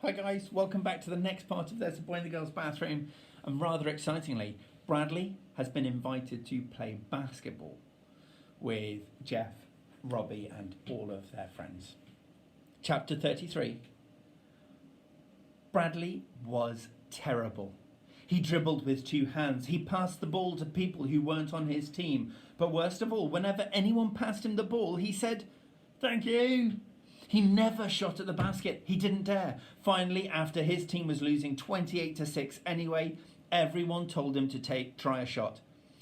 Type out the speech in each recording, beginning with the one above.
Hi guys, welcome back to the next part of There's a Boy in the Girls' Bathroom. And rather excitingly, Bradley has been invited to play basketball with Jeff, Robbie and all of their friends. Chapter 33. Bradley was terrible. He dribbled with two hands. He passed the ball to people who weren't on his team. But worst of all, whenever anyone passed him the ball, he said, "Thank you." He never shot at the basket. He didn't dare. Finally, after his team was losing 28-6 anyway, everyone told him to try a shot.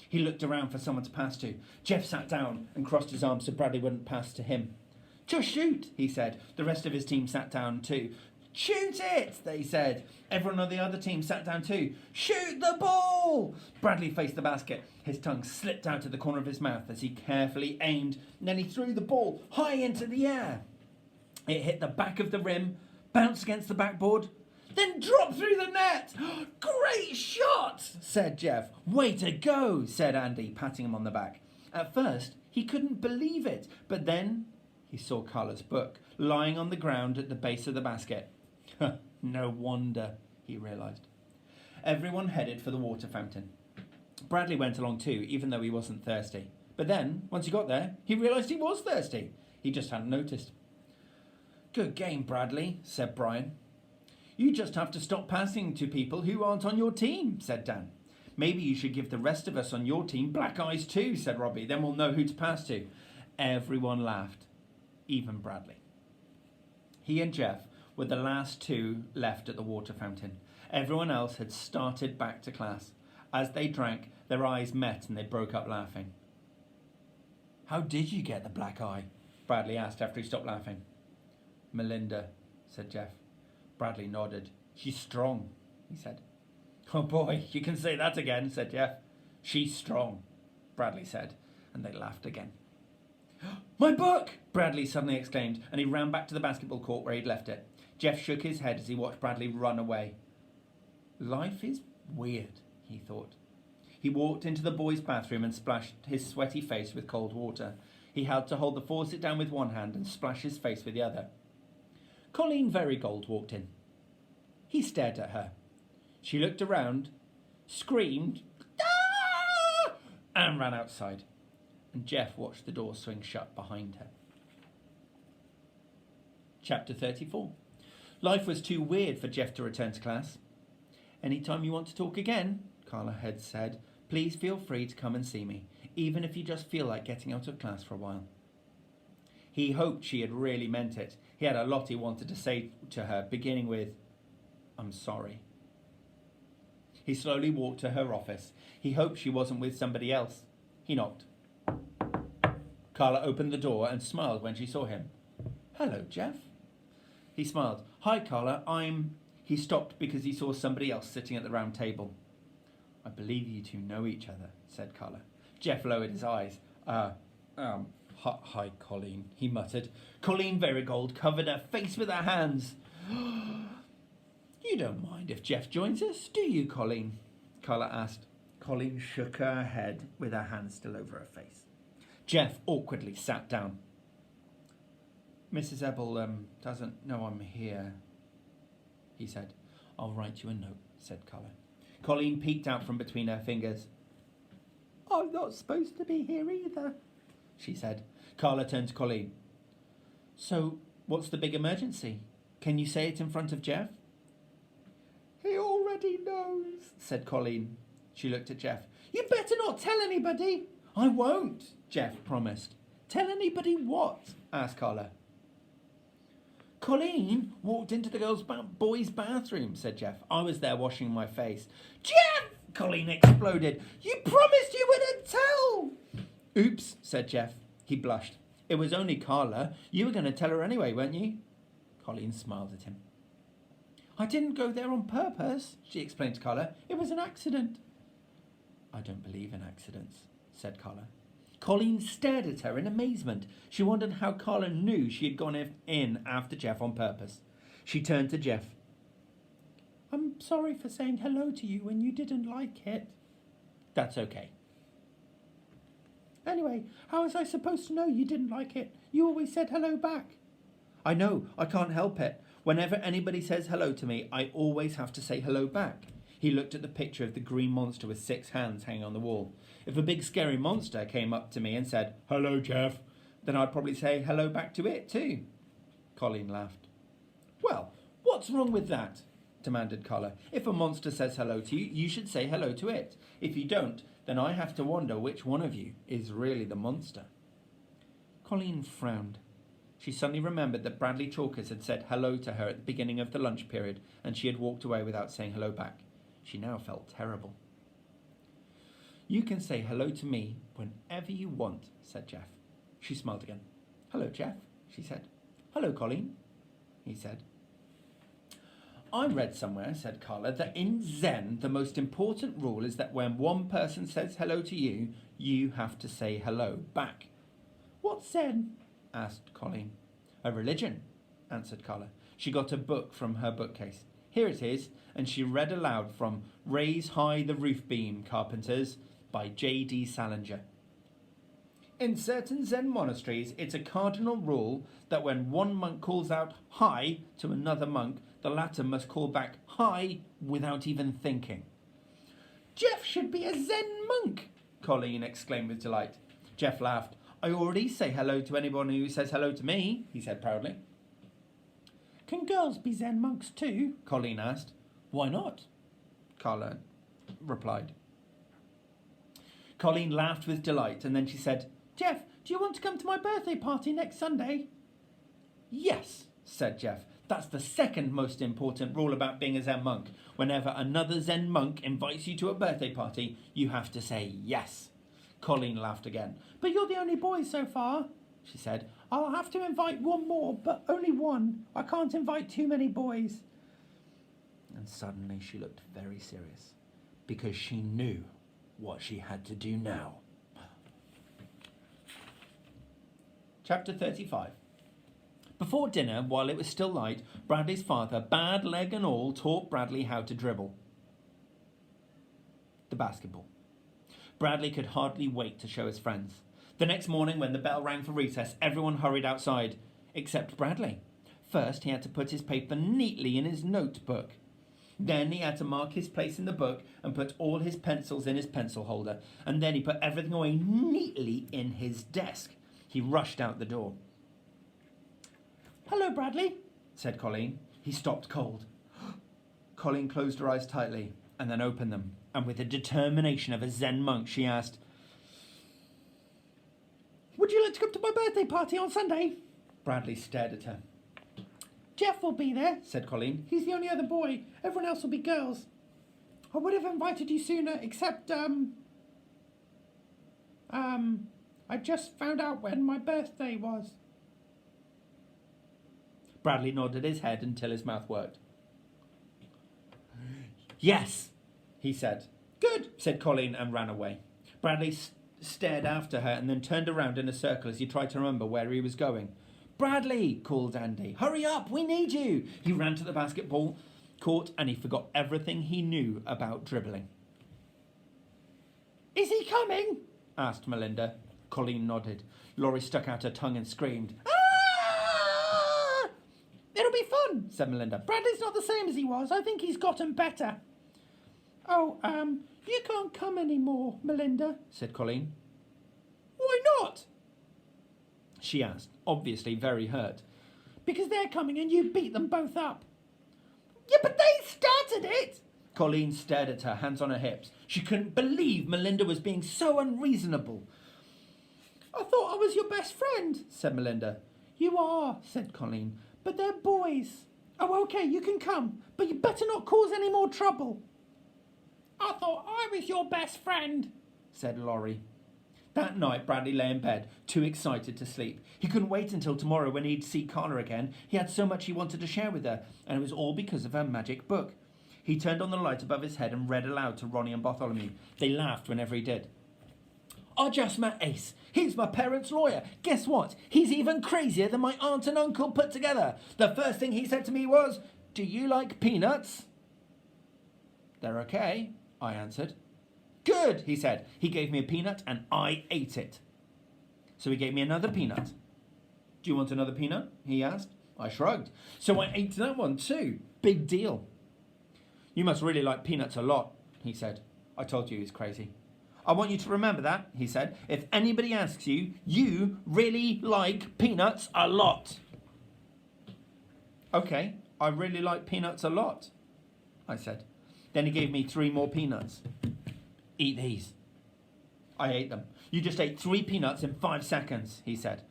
He looked around for someone to pass to. Jeff sat down and crossed his arms so Bradley wouldn't pass to him. "Just shoot," he said. The rest of his team sat down too. "Shoot it," they said. Everyone on the other team sat down too. "Shoot the ball!" Bradley faced the basket. His tongue slipped out of the corner of his mouth as he carefully aimed, and then he threw the ball high into the air. It hit the back of the rim, bounced against the backboard, then dropped through the net. "Great shot," said Jeff. "Way to go," said Andy, patting him on the back. At first, he couldn't believe it, but then he saw Carla's book lying on the ground at the base of the basket. No wonder, he realised. Everyone headed for the water fountain. Bradley went along too, even though he wasn't thirsty. But then, once he got there, he realised he was thirsty. He just hadn't noticed. "Good game, Bradley," said Brian. "You just have to stop passing to people who aren't on your team," said Dan. "Maybe you should give the rest of us on your team black eyes too," said Robbie. "Then we'll know who to pass to." Everyone laughed, even Bradley. He and Jeff were the last two left at the water fountain. Everyone else had started back to class. As they drank, their eyes met and they broke up laughing. "How did you get the black eye?" Bradley asked after he stopped laughing. "Melinda," said Jeff. Bradley nodded. "She's strong," he said. "Oh boy, you can say that again," said Jeff. "She's strong," Bradley said, and they laughed again. "My book!" Bradley suddenly exclaimed, and he ran back to the basketball court where he'd left it. Jeff shook his head as he watched Bradley run away. Life is weird, he thought. He walked into the boys' bathroom and splashed his sweaty face with cold water. He had to hold the faucet down with one hand and splash his face with the other. Colleen Verygold walked in. He stared at her. She looked around, screamed, "Ah!" and ran outside. And Jeff watched the door swing shut behind her. Chapter 34. Life was too weird for Jeff to return to class. "Anytime you want to talk again," Carla had said, "please feel free to come and see me, even if you just feel like getting out of class for a while." He hoped she had really meant it. He had a lot he wanted to say to her, beginning with, "I'm sorry." He slowly walked to her office. He hoped she wasn't with somebody else. He knocked. Carla opened the door and smiled when she saw him. "Hello, Jeff." He smiled. "Hi, Carla, He stopped because he saw somebody else sitting at the round table. "I believe you two know each other," said Carla. Jeff lowered his eyes. Hi, Colleen," he muttered. Colleen Verygold covered her face with her hands. "You don't mind if Jeff joins us, do you, Colleen?" Carla asked. Colleen shook her head with her hands still over her face. Jeff awkwardly sat down. "Mrs. Ebel doesn't know I'm here," he said. "I'll write you a note," said Carla. Colleen peeked out from between her fingers. "I'm not supposed to be here either," she said. Carla turned to Colleen. "So, what's the big emergency? Can you say it in front of Jeff?" "He already knows," said Colleen. She looked at Jeff. "You better not tell anybody." "I won't," Jeff promised. "Tell anybody what?" asked Carla. "Colleen walked into the boys' bathroom," said Jeff. "I was there washing my face." "Jeff!" Colleen exploded. "You promised you wouldn't tell!" "Oops," said Jeff. He blushed. "It was only Carla. You were going to tell her anyway, weren't you?" Colleen smiled at him. "I didn't go there on purpose," she explained to Carla. "It was an accident." "I don't believe in accidents," said Carla. Colleen stared at her in amazement. She wondered how Carla knew she had gone in after Jeff on purpose. She turned to Jeff. "I'm sorry for saying hello to you when you didn't like it." "That's okay." "Anyway, how was I supposed to know you didn't like it? You always said hello back." "I know, I can't help it. Whenever anybody says hello to me, I always have to say hello back. He looked at the picture of the green monster with 6 hands hanging on the wall. If a big scary monster came up to me and said, "Hello, Jeff," then I'd probably say hello back to it too. Colleen laughed. "Well, what's wrong with that?" demanded Carla. "If a monster says hello to you, you should say hello to it. If you don't, then I have to wonder which one of you is really the monster." Colleen frowned. She suddenly remembered that Bradley Chalkers had said hello to her at the beginning of the lunch period, and she had walked away without saying hello back. She now felt terrible. "You can say hello to me whenever you want," said Jeff. She smiled again. "Hello, Jeff," she said. "Hello, Colleen," he said. "I read somewhere," said Carla, "that in Zen, the most important rule is that when one person says hello to you, you have to say hello back." "What's Zen?" asked Colleen. "A religion," answered Carla. She got a book from her bookcase. "Here it is," and she read aloud from Raise High the Roof Beam, Carpenters, by J.D. Salinger. "In certain Zen monasteries, it's a cardinal rule that when one monk calls out hi to another monk, the latter must call back hi without even thinking." "Jeff should be a Zen monk," Colleen exclaimed with delight. Jeff laughed. "I already say hello to anyone who says hello to me," he said proudly. "Can girls be Zen monks too?" Colleen asked. "Why not?" Carla replied. Colleen laughed with delight, and then she said, "Jeff, do you want to come to my birthday party next Sunday?" "Yes," said Jeff. "That's the second most important rule about being a Zen monk. Whenever another Zen monk invites you to a birthday party, you have to say yes." Colleen laughed again. "But you're the only boy so far," she said. "I'll have to invite one more, but only one. I can't invite too many boys." And suddenly she looked very serious, because she knew what she had to do now. Chapter 35. Before dinner, while it was still light, Bradley's father, bad leg and all, taught Bradley how to dribble the basketball. Bradley could hardly wait to show his friends. The next morning, when the bell rang for recess, everyone hurried outside, except Bradley. First, he had to put his paper neatly in his notebook. Then he had to mark his place in the book and put all his pencils in his pencil holder. And then he put everything away neatly in his desk. He rushed out the door. "Hello, Bradley," said Colleen. He stopped cold. Colleen closed her eyes tightly and then opened them. And with the determination of a Zen monk, she asked, "Would you like to come to my birthday party on Sunday?" Bradley stared at her. "Jeff will be there," said Colleen. "He's the only other boy. Everyone else will be girls. I would have invited you sooner, except, I just found out when my birthday was." Bradley nodded his head until his mouth worked. "Yes," he said. "Good," said Colleen, and ran away. Bradley stared after her and then turned around in a circle as he tried to remember where he was going. "Bradley," called Andy, "hurry up, we need you." He ran to the basketball court and he forgot everything he knew about dribbling. "Is he coming?" asked Melinda. Colleen nodded. Laurie stuck out her tongue and screamed. "Ah!" "It'll be fun," said Melinda. "Bradley's not the same as he was. I think he's gotten better." "Oh, you can't come anymore, Melinda," said Colleen. "Why not?" she asked, obviously very hurt. "Because they're coming and you beat them both up." "Yeah, but they started it." Colleen stared at her, hands on her hips. She couldn't believe Melinda was being so unreasonable. "I thought I was your best friend," said Melinda. "You are," said Colleen, "but they're boys." "Oh, okay, you can come, but you better not cause any more trouble." "I thought I was your best friend," said Laurie. That night, Bradley lay in bed, too excited to sleep. He couldn't wait until tomorrow when he'd see Carla again. He had so much he wanted to share with her, and it was all because of her magic book. He turned on the light above his head and read aloud to Ronnie and Bartholomew. They laughed whenever he did. "I just met Ace. He's my parents' lawyer. Guess what? He's even crazier than my aunt and uncle put together. The first thing he said to me was, 'Do you like peanuts?' 'They're okay,' I answered. 'Good,' he said. He gave me a peanut and I ate it. So he gave me another peanut. 'Do you want another peanut?' he asked. I shrugged. So I ate that one too. Big deal. You must really like peanuts a lot, he said. I told you he was crazy. I want you to remember that, he said. If anybody asks you, you really like peanuts a lot. Okay, I really like peanuts a lot, I said. Then he gave me 3 more peanuts. Eat these. I ate them. You just ate 3 peanuts in 5 seconds, he said.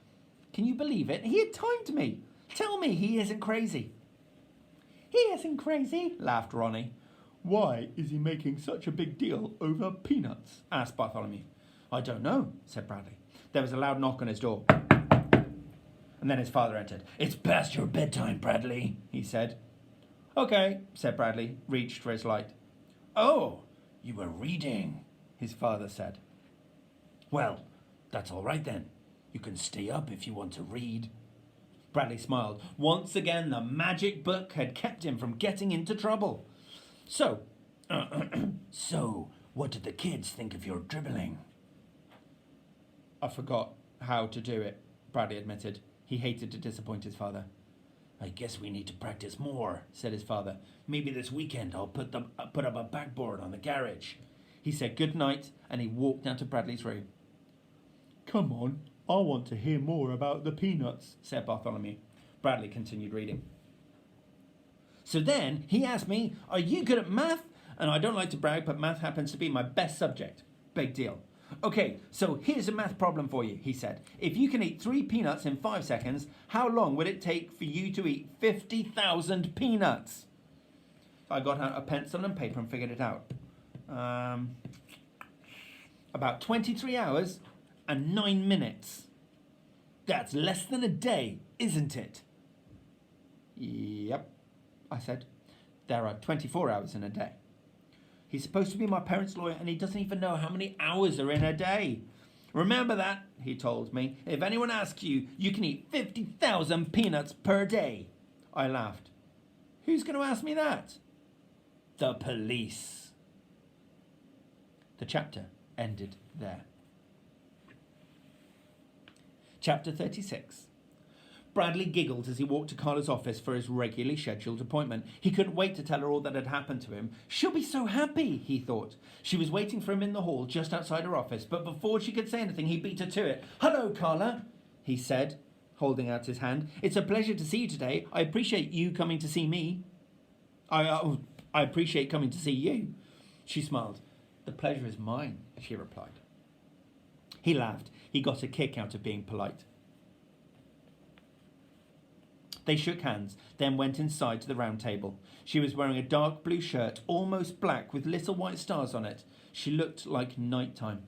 Can you believe it? He had timed me. Tell me he isn't crazy. He isn't crazy, laughed Ronnie. Why is he making such a big deal over peanuts? Asked Bartholomew. I don't know, said Bradley. There was a loud knock on his door. And then his father entered. It's past your bedtime, Bradley, he said. Okay, said Bradley, reached for his light. Oh, you were reading, his father said. Well, that's all right then. You can stay up if you want to read. Bradley smiled. Once again, the magic book had kept him from getting into trouble. So, what did the kids think of your dribbling? I forgot how to do it, Bradley admitted. He hated to disappoint his father. I guess we need to practice more, said his father. Maybe this weekend I'll put up a backboard on the garage. He said good night and he walked down to Bradley's room. Come on, I want to hear more about the peanuts, said Bartholomew. Bradley continued reading. So then he asked me, are you good at math? And I don't like to brag, but math happens to be my best subject. Big deal. Okay, so here's a math problem for you, he said. If you can eat 3 peanuts in 5 seconds, how long would it take for you to eat 50,000 peanuts? I got out a pencil and paper and figured it out. About 23 hours and 9 minutes. That's less than a day, isn't it? Yep, I said. There are 24 hours in a day. He's supposed to be my parents' lawyer and he doesn't even know how many hours are in a day. Remember that, he told me. If anyone asks you, you can eat 50,000 peanuts per day. I laughed. Who's going to ask me that? The police. The chapter ended there. Chapter 36. Bradley giggled as he walked to Carla's office for his regularly scheduled appointment. He couldn't wait to tell her all that had happened to him. She'll be so happy, he thought. She was waiting for him in the hall just outside her office, but before she could say anything, he beat her to it. Hello, Carla, he said, holding out his hand. It's a pleasure to see you today. I appreciate you coming to see me. I appreciate coming to see you. She smiled. The pleasure is mine, she replied. He laughed. He got a kick out of being polite. They shook hands, then went inside to the round table. She was wearing a dark blue shirt, almost black, with little white stars on it. She looked like nighttime.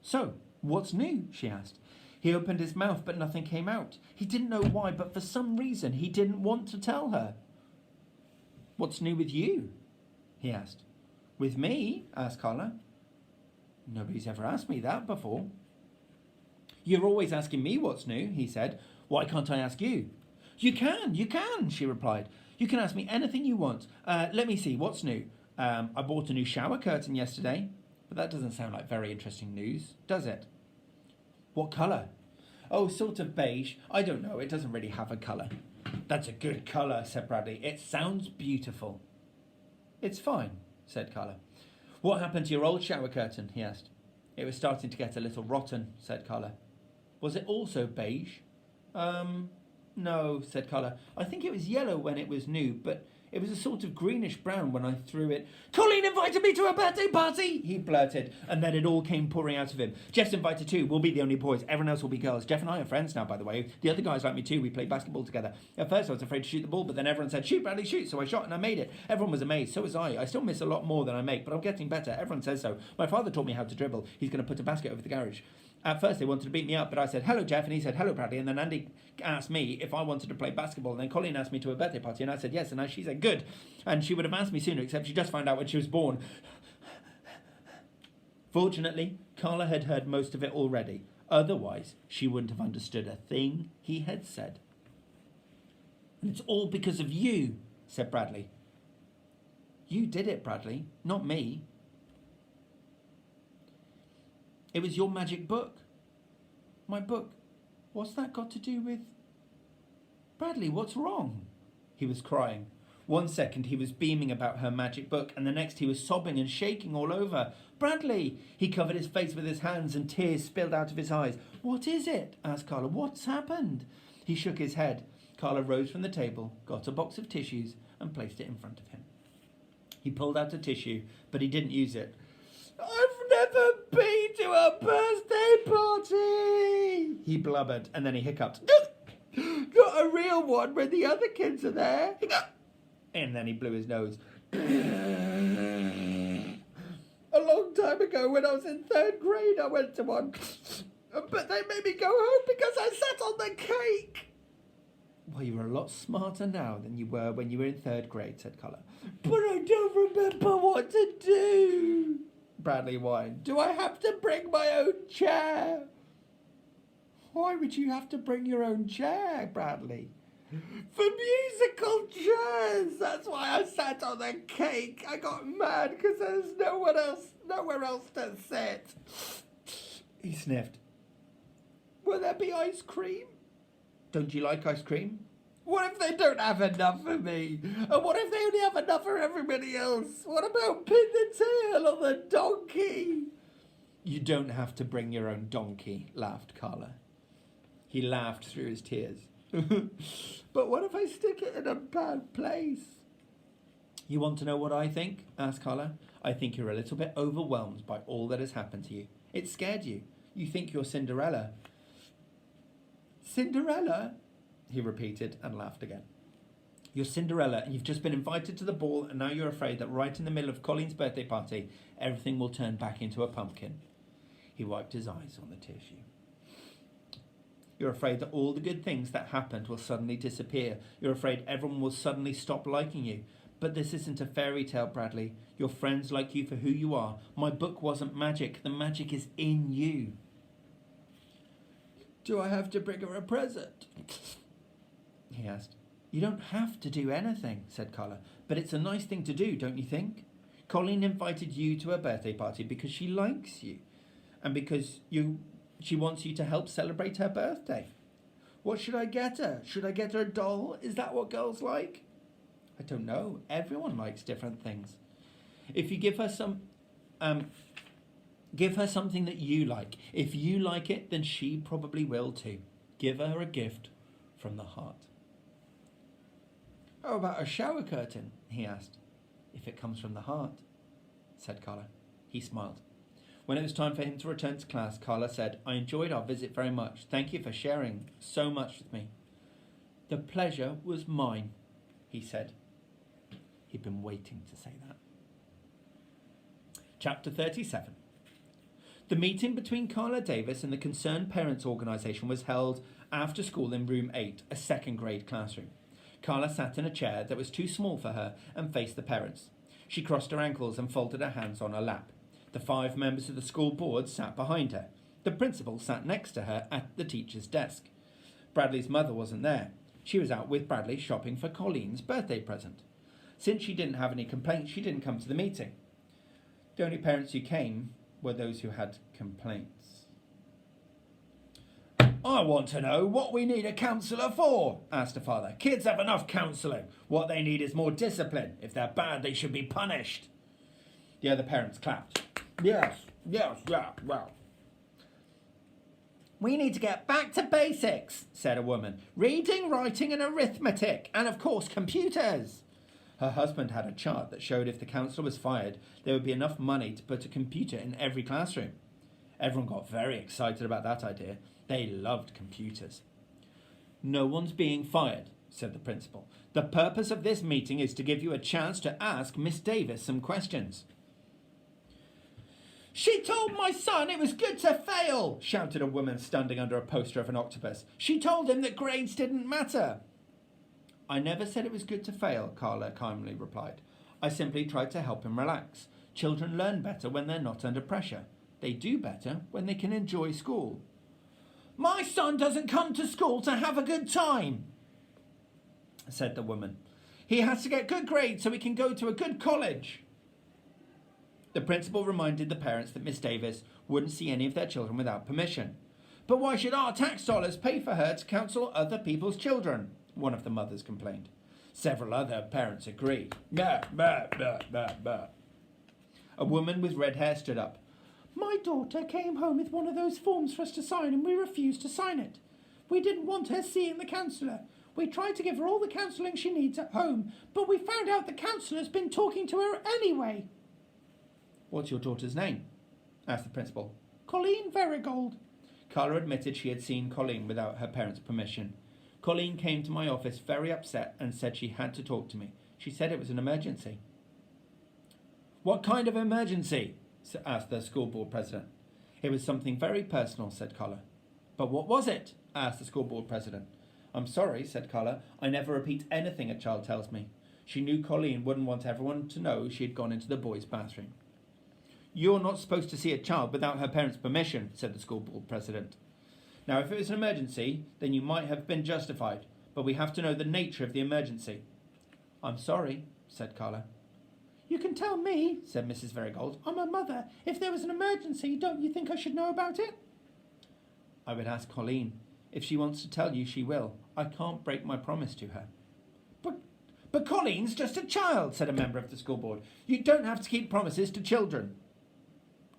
So, what's new? She asked. He opened his mouth, but nothing came out. He didn't know why, but for some reason he didn't want to tell her. What's new with you? He asked. With me? Asked Carla. Nobody's ever asked me that before. You're always asking me what's new, he said. Why can't I ask you? You can, she replied. You can ask me anything you want. Let me see, what's new? I bought a new shower curtain yesterday. But that doesn't sound like very interesting news, does it? What colour? Oh, sort of beige. I don't know, it doesn't really have a colour. That's a good colour, said Bradley. It sounds beautiful. It's fine, said Carla. What happened to your old shower curtain? He asked. It was starting to get a little rotten, said Carla. Was it also beige? No, said Carla. I think it was yellow when it was new, but it was a sort of greenish brown when I threw it. Colleen invited me to a birthday party, he blurted, and then it all came pouring out of him. Jeff's invited too. We'll be the only boys. Everyone else will be girls. Jeff and I are friends now, by the way. The other guys like me too. We play basketball together. At first I was afraid to shoot the ball, but then everyone said, shoot, Bradley, shoot. So I shot and I made it. Everyone was amazed. So was I. I still miss a lot more than I make, but I'm getting better. Everyone says so. My father taught me how to dribble. He's going to put a basket over the garage. At first they wanted to beat me up, but I said, hello, Jeff, and he said, hello, Bradley, and then Andy asked me if I wanted to play basketball, and then Colleen asked me to a birthday party, and I said yes, and she said, good, and she would have asked me sooner, except she just found out when she was born. Fortunately, Carla had heard most of it already. Otherwise, she wouldn't have understood a thing he had said. And it's all because of you, said Bradley. You did it, Bradley, not me. It was your magic book. My book. What's that got to do with... Bradley, what's wrong? He was crying. One second he was beaming about her magic book, and the next he was sobbing and shaking all over. Bradley! He covered his face with his hands and tears spilled out of his eyes. What is it? Asked Carla. What's happened? He shook his head. Carla rose from the table, got a box of tissues, and placed it in front of him. He pulled out a tissue, but he didn't use it. I've never been to a birthday party, he blubbered, and then he hiccuped. Got a real one when the other kids are there. And then he blew his nose. A long time ago, when I was in 3rd grade, I went to one. But they made me go home because I sat on the cake. Well, you're a lot smarter now than you were when you were in 3rd grade, said Carla. But I don't remember what to do, Bradley whined. Do I have to bring my own chair? Why would you have to bring your own chair, Bradley? For musical chairs. That's why I sat on the cake. I got mad because there's nowhere else to sit. He sniffed. Will there be ice cream? Don't you like ice cream? What if they don't have enough for me? And what if they only have enough for everybody else? What about pin the tail on the donkey? You don't have to bring your own donkey, laughed Carla. He laughed through his tears. But what if I stick it in a bad place? You want to know what I think? Asked Carla. I think you're a little bit overwhelmed by all that has happened to you. It scared you. You think you're Cinderella. Cinderella? He repeated and laughed again. You're Cinderella and you've just been invited to the ball and now you're afraid that right in the middle of Colleen's birthday party, everything will turn back into a pumpkin. He wiped his eyes on the tissue. You're afraid that all the good things that happened will suddenly disappear. You're afraid everyone will suddenly stop liking you. But this isn't a fairy tale, Bradley. Your friends like you for who you are. My book wasn't magic. The magic is in you. Do I have to bring her a present? He asked. You don't have to do anything, said Carla. But it's a nice thing to do, don't you think? Colleen invited you to her birthday party because she likes you. And because she wants you to help celebrate her birthday. What should I get her? Should I get her a doll? Is that what girls like? I don't know. Everyone likes different things. If you give her something that you like. If you like it, then she probably will too. Give her a gift from the heart. How about a shower curtain? He asked. If it comes from the heart, said Carla. He smiled. When it was time for him to return to class, Carla said, I enjoyed our visit very much. Thank you for sharing so much with me. The pleasure was mine, he said. He'd been waiting to say that. Chapter 37. The meeting between Carla Davis and the Concerned Parents Organisation was held after school in room 8, a 2nd grade classroom. Carla sat in a chair that was too small for her and faced the parents. She crossed her ankles and folded her hands on her lap. The 5 members of the school board sat behind her. The principal sat next to her at the teacher's desk. Bradley's mother wasn't there. She was out with Bradley shopping for Colleen's birthday present. Since she didn't have any complaints, she didn't come to the meeting. The only parents who came were those who had complaints. I want to know what we need a counsellor for, asked her father. Kids have enough counselling. What they need is more discipline. If they're bad, they should be punished. The other parents clapped. Yes, well. We need to get back to basics, said a woman. Reading, writing and arithmetic, and of course computers. Her husband had a chart that showed if the counsellor was fired, there would be enough money to put a computer in every classroom. Everyone got very excited about that idea. They loved computers. No one's being fired, said the principal. The purpose of this meeting is to give you a chance to ask Miss Davis some questions. She told my son it was good to fail, shouted a woman standing under a poster of an octopus. She told him that grades didn't matter. I never said it was good to fail, Carla calmly replied. I simply tried to help him relax. Children learn better when they're not under pressure. They do better when they can enjoy school. My son doesn't come to school to have a good time, said the woman. He has to get good grades so he can go to a good college. The principal reminded the parents that Miss Davis wouldn't see any of their children without permission. But why should our tax dollars pay for her to counsel other people's children? one of the mothers complained. Several other parents agreed. Bah, bah, bah, bah, bah. A woman with red hair stood up. My daughter came home with one of those forms for us to sign and we refused to sign it. We didn't want her seeing the counsellor. We tried to give her all the counselling she needs at home, but we found out the counsellor's been talking to her anyway. What's your daughter's name? Asked the principal. Colleen Verigold. Carla admitted she had seen Colleen without her parents' permission. Colleen came to my office very upset and said she had to talk to me. She said it was an emergency. What kind of emergency? Asked the school board president. It was something very personal, said Carla. But what was it? Asked the school board president. I'm sorry, said Carla. I never repeat anything a child tells me. She knew Colleen wouldn't want everyone to know she had gone into the boys' bathroom. You're not supposed to see a child without her parents' permission, said the school board president. Now, if it was an emergency, then you might have been justified, but we have to know the nature of the emergency. I'm sorry, said Carla. You can tell me, said Mrs. Verigold. I'm a mother. If there was an emergency, don't you think I should know about it? I would ask Colleen. If she wants to tell you, she will. I can't break my promise to her. But Colleen's just a child, said a member of the school board. You don't have to keep promises to children.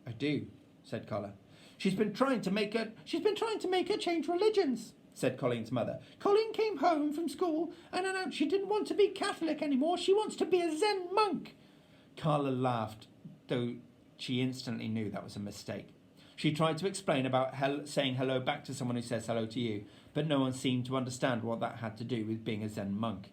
I do, said Carla. She's been trying to make her change religions, said Colleen's mother. Colleen came home from school and announced she didn't want to be Catholic anymore. She wants to be a Zen monk. Carla laughed, though she instantly knew that was a mistake. She tried to explain about saying hello back to someone who says hello to you, but no one seemed to understand what that had to do with being a Zen monk.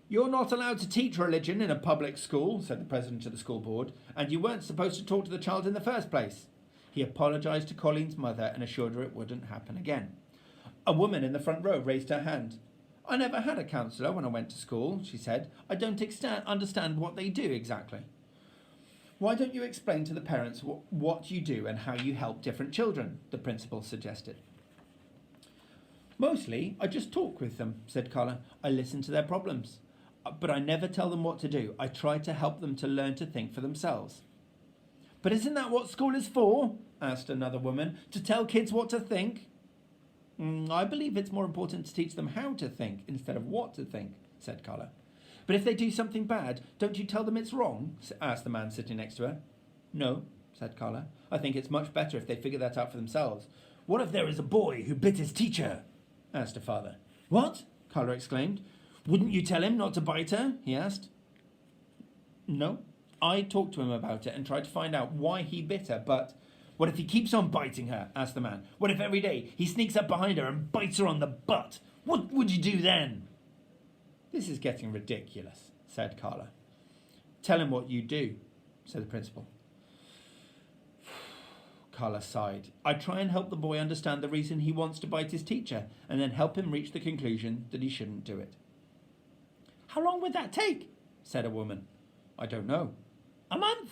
You're not allowed to teach religion in a public school, said the president of the school board, and you weren't supposed to talk to the child in the first place. He apologised to Colleen's mother and assured her it wouldn't happen again. A woman in the front row raised her hand. I never had a counsellor when I went to school, she said. I don't understand what they do exactly. Why don't you explain to the parents what you do and how you help different children, the principal suggested. Mostly, I just talk with them, said Carla. I listen to their problems. But I never tell them what to do. I try to help them to learn to think for themselves. But isn't that what school is for? Asked another woman. To tell kids what to think? I believe it's more important to teach them how to think instead of what to think, said Carla. But if they do something bad, don't you tell them it's wrong? Asked the man sitting next to her. No, said Carla. I think it's much better if they figure that out for themselves. What if there is a boy who bit his teacher? Asked her father. What? Carla exclaimed. Wouldn't you tell him not to bite her? He asked. No. I talked to him about it and tried to find out why he bit her, but... What if he keeps on biting her? Asked the man. What if every day he sneaks up behind her and bites her on the butt? What would you do then? This is getting ridiculous, said Carla. Tell him what you do, said the principal. Carla sighed. I try and help the boy understand the reason he wants to bite his teacher and then help him reach the conclusion that he shouldn't do it. How long would that take? Said a woman. I don't know. A month?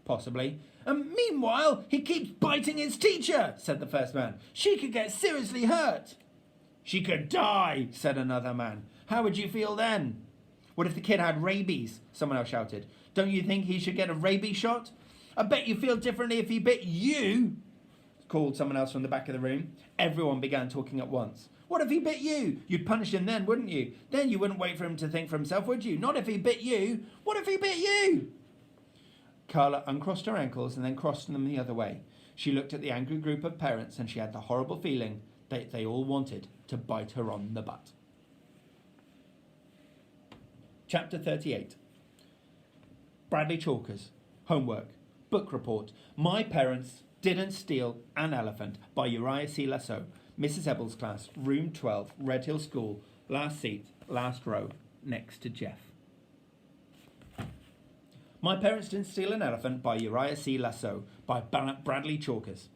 Possibly. And meanwhile, he keeps biting his teacher, said the first man. She could get seriously hurt. She could die, said another man. How would you feel then? What if the kid had rabies? Someone else shouted. Don't you think he should get a rabies shot? I bet you feel differently if he bit you, called someone else from the back of the room. Everyone began talking at once. What if he bit you? You'd punish him then, wouldn't you? Then you wouldn't wait for him to think for himself, would you? Not if he bit you. What if he bit you? Carla uncrossed her ankles and then crossed them the other way. She looked at the angry group of parents and she had the horrible feeling that they all wanted to bite her on the butt. Chapter 38. Bradley Chalkers. Homework. Book report. My Parents Didn't Steal an Elephant by Uriah C. Lasso. Mrs. Ebble's class, room 12, Red Hill School, last seat, last row, next to Jeff. My Parents Didn't Steal an Elephant by Uriah C. Lasso by Bradley Chalkers.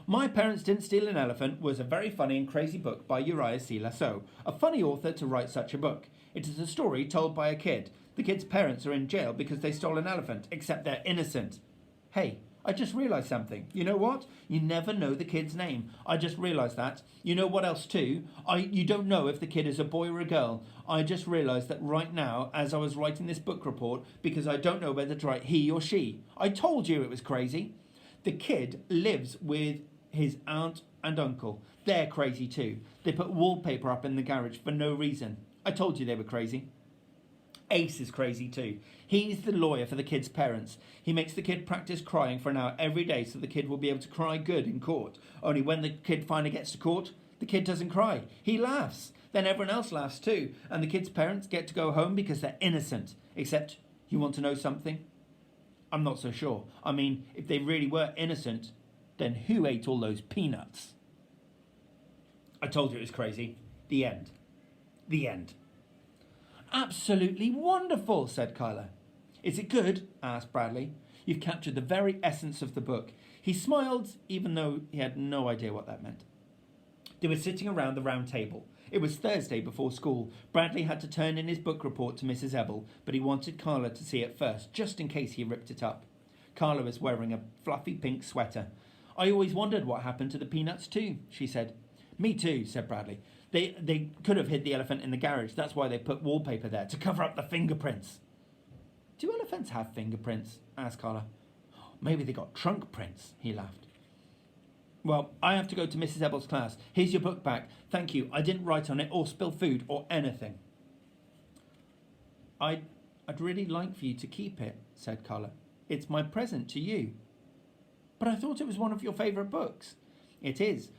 My Parents Didn't Steal an Elephant was a very funny and crazy book by Uriah C. Lasso, a funny author to write such a book. It is a story told by a kid. The kid's parents are in jail because they stole an elephant, except they're innocent. Hey, I just realised something. You know what? You never know the kid's name. I just realised that. You know what else too? You don't know if the kid is a boy or a girl. I just realised that right now, as I was writing this book report, because I don't know whether to write he or she. I told you it was crazy. The kid lives with his Aunt and Uncle. They're crazy too. They put wallpaper up in the garage for no reason. I told you they were crazy. Ace is crazy too. He's the lawyer for the kid's parents. He makes the kid practice crying for an hour every day so the kid will be able to cry good in court. Only when the kid finally gets to court, the kid doesn't cry. He laughs. Then everyone else laughs too. And the kid's parents get to go home because they're innocent. Except, you want to know something? I'm not so sure. I mean, if they really were innocent, then who ate all those peanuts? I told you it was crazy. The end. The end. Absolutely wonderful, said Kyla. Is it good? Asked Bradley. You've captured the very essence of the book. He smiled, even though he had no idea what that meant. They were sitting around the round table. It was Thursday before school. Bradley had to turn in his book report to Mrs. Ebble, but he wanted Carla to see it first, just in case he ripped it up. Carla was wearing a fluffy pink sweater. I always wondered what happened to the peanuts too, she said. Me too, said Bradley. They could have hid the elephant in the garage. That's why they put wallpaper there, to cover up the fingerprints. Do elephants have fingerprints? Asked Carla. Maybe they got trunk prints, he laughed. Well, I have to go to Mrs. Ebble's class. Here's your book back. Thank you. I didn't write on it or spill food or anything. I'd really like for you to keep it, said Carla. It's my present to you. But I thought it was one of your favourite books. It is,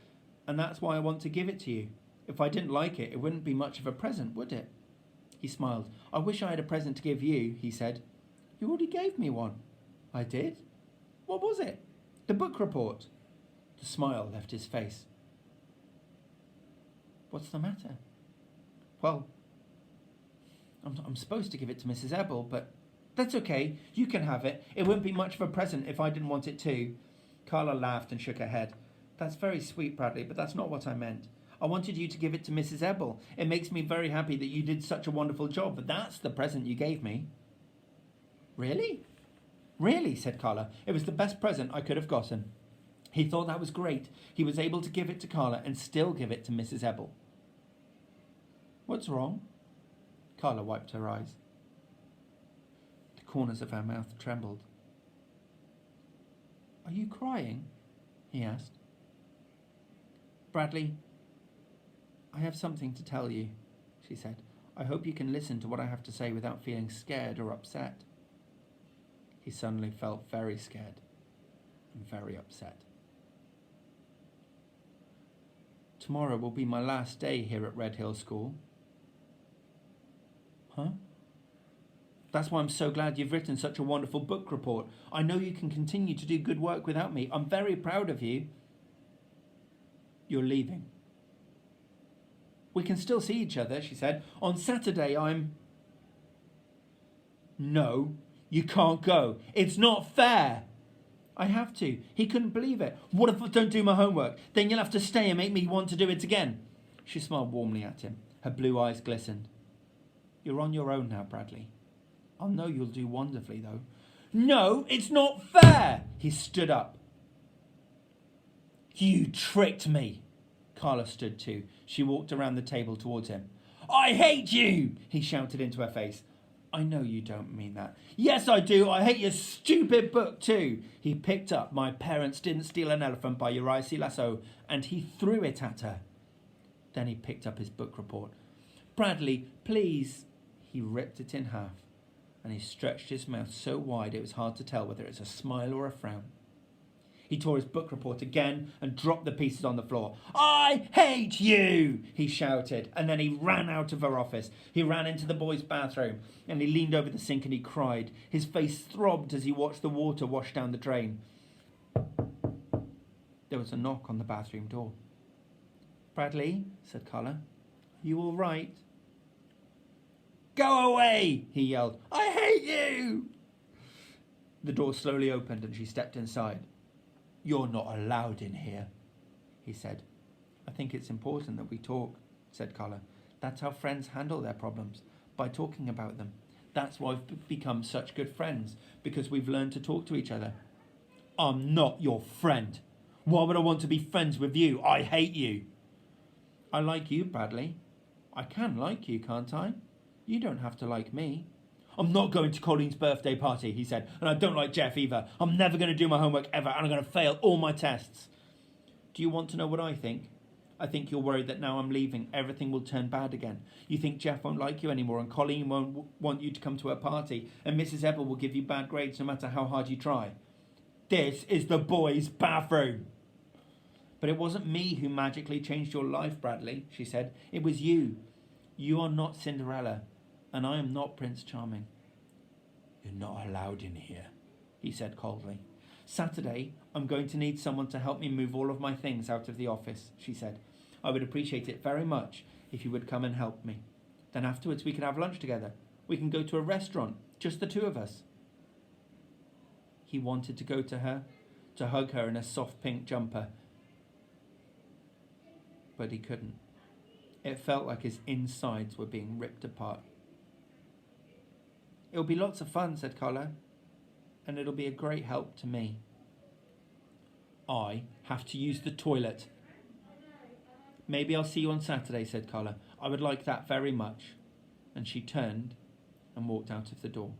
and that's why I want to give it to you. If I didn't like it, it wouldn't be much of a present, would it? He smiled. I wish I had a present to give you, he said. You already gave me one. I did? What was it? The book report. The smile left his face. What's the matter? Well, I'm supposed to give it to Mrs. Ebble, but that's okay. You can have it. It wouldn't be much of a present if I didn't want it too. Carla laughed and shook her head. That's very sweet, Bradley, but that's not what I meant. I wanted you to give it to Mrs. Ebble. It makes me very happy that you did such a wonderful job, but that's the present you gave me. Really? Really, said Carla. It was the best present I could have gotten. He thought that was great. He was able to give it to Carla and still give it to Mrs. Ebble. What's wrong? Carla wiped her eyes. The corners of her mouth trembled. Are you crying? He asked. Bradley, I have something to tell you, she said. I hope you can listen to what I have to say without feeling scared or upset. He suddenly felt very scared and very upset. Tomorrow will be my last day here at Red Hill School. Huh? That's why I'm so glad you've written such a wonderful book report. I know you can continue to do good work without me. I'm very proud of you. You're leaving. We can still see each other, she said. On Saturday, I'm... No, you can't go. It's not fair. I have to. He couldn't believe it. What if I don't do my homework? Then you'll have to stay and make me want to do it again. She smiled warmly at him. Her blue eyes glistened. You're on your own now, Bradley. I'll know you'll do wonderfully, though. No, it's not fair. He stood up. You tricked me. Carla stood too. She walked around the table towards him. I hate you, he shouted into her face. I know you don't mean that. Yes, I do. I hate your stupid book too. He picked up My Parents Didn't Steal an Elephant by Uriah C. Lasso and he threw it at her. Then he picked up his book report. Bradley, please. He ripped it in half and he stretched his mouth so wide it was hard to tell whether it was a smile or a frown. He tore his book report again and dropped the pieces on the floor. I hate you, he shouted, and then he ran out of her office. He ran into the boys' bathroom and he leaned over the sink and he cried. His face throbbed as he watched the water wash down the drain. There was a knock on the bathroom door. Bradley, said Carla, are you all right? Go away, he yelled. I hate you. The door slowly opened and she stepped inside. You're not allowed in here, he said. I think it's important that we talk, said Carla. That's how friends handle their problems, by talking about them. That's why we've become such good friends, because we've learned to talk to each other. I'm not your friend. Why would I want to be friends with you? I hate you. I like you, Bradley. I can like you, can't I? You don't have to like me. I'm not going to Colleen's birthday party, he said, and I don't like Jeff either. I'm never going to do my homework ever, and I'm going to fail all my tests. Do you want to know what I think? I think you're worried that now I'm leaving, everything will turn bad again. You think Jeff won't like you anymore, and Colleen won't want you to come to her party, and Mrs. Ebel will give you bad grades no matter how hard you try. This is the boys' bathroom. But it wasn't me who magically changed your life, Bradley, she said. It was you. You are not Cinderella, and I am not Prince Charming. You're not allowed in here, he said coldly. Saturday, I'm going to need someone to help me move all of my things out of the office, she said. I would appreciate it very much if you would come and help me. Then afterwards we could have lunch together. We can go to a restaurant, just the two of us. He wanted to go to her, to hug her in a soft pink jumper, but he couldn't. It felt like his insides were being ripped apart. It'll be lots of fun, said Carla, and it'll be a great help to me. I have to use the toilet. Maybe I'll see you on Saturday, said Carla. I would like that very much. And she turned and walked out of the door.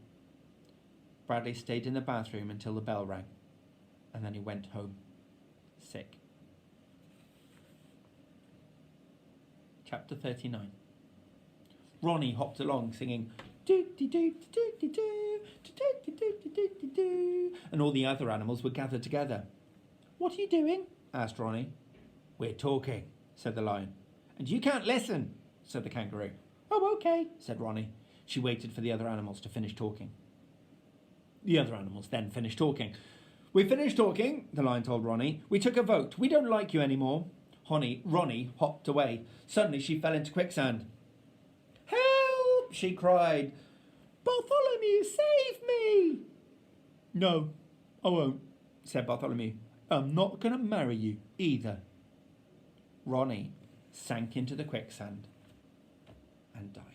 Bradley stayed in the bathroom until the bell rang, and then he went home, sick. Chapter 39. Ronnie hopped along singing and all the other animals were gathered together. What are you doing? Asked Ronnie. We're talking, said the lion. And you can't listen, said the kangaroo. Oh, okay, said Ronnie. She waited for the other animals to finish talking. The other animals then finished talking. We finished talking, the lion told Ronnie. We took a vote. We don't like you anymore. Ronnie hopped away. Suddenly she fell into quicksand. Help! She cried. Bartholomew, save me! No, I won't, said Bartholomew. I'm not going to marry you either. Ronnie sank into the quicksand and died.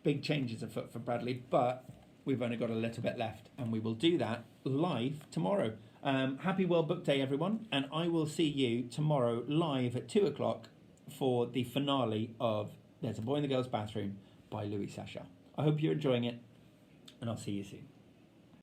Big changes afoot for Bradley, but we've only got a little bit left, and we will do that live tomorrow. Happy World Book Day, everyone, and I will see you tomorrow live at 2 o'clock for the finale of There's a Boy in the Girls' Bathroom by Louis Sachar. I hope you're enjoying it, and I'll see you soon.